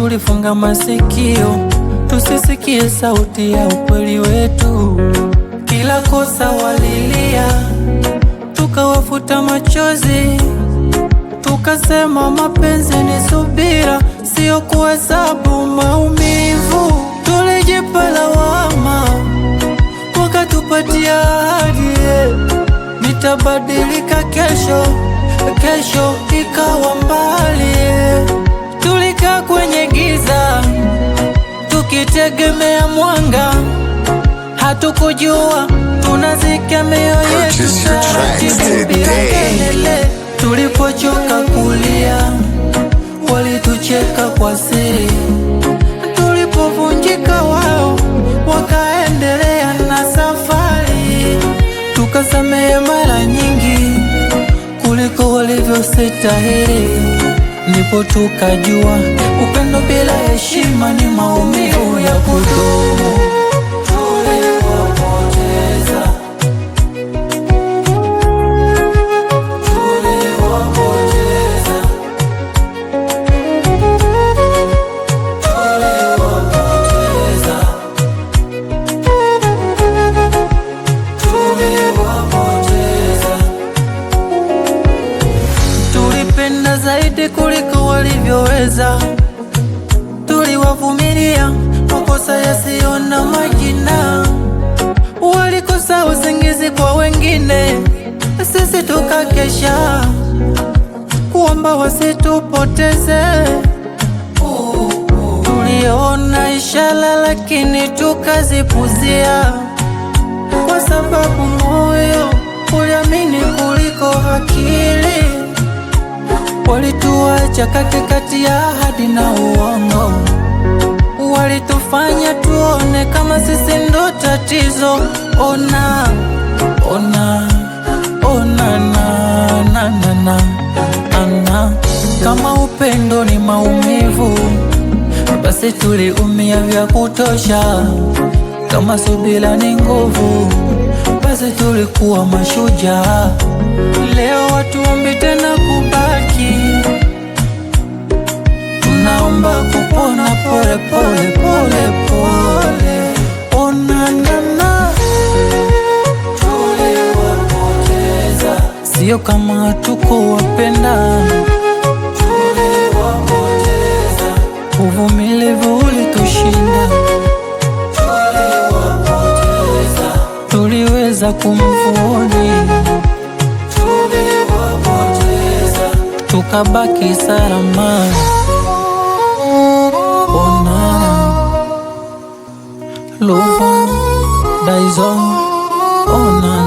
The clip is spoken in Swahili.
tulifunga masikio tusisikie sauti ya ukweli wetu. Kila kosa walilia, tukawafuta machozi, tukasema mapenzi ni subira, sio kuhesabu maumivu. Tulijipa lawama, wakatupatia ahadi, nitabadilika kesho, kesho ikawa mbali. Tulikaa kwenye giza, tukitegemea mwanga, hatukujua tunazika mioyo yetu taratibu bila kelele. Tulipochoka kulia, walitucheka kwa siri. Tulipovunjika, wao wakaendelea na safari. Tukasamehe mara nyingi kuliko walivyostahili. Ndipo tukajua upendo bila heshima ni maumivu ya kudumu. Tulipenda zaidi kuliko walivyoweza, tuliwavumilia makosa yasiyo na majina. Walikosa usingizi kwa wengine, sisi tukakesha kuomba wasitupoteze. Tuliona ishara lakini tukazipuzia, kwa sababu moyo uliamini kuliko akili. Walituacha katikati ya ahadi na uongo, walitufanya tuone kama sisi ndo tatizo. Ona, ona, ona, na kama upendo ni maumivu, basi tuliumia vya kutosha. Kama subira ni nguvu, basi tulikuwa mashujaa. Leo watuombi tena kubaki, tunaomba kupona pole pole pole pole. Ona nana, tuliwapoteza, sio kama hatukuwapenda. Tuliwapoteza, uvumilivu ulitushinda. Tuliwapoteza, tuliweza kumvuoni. Tukabaki salama. Ona Lova Daizo, ona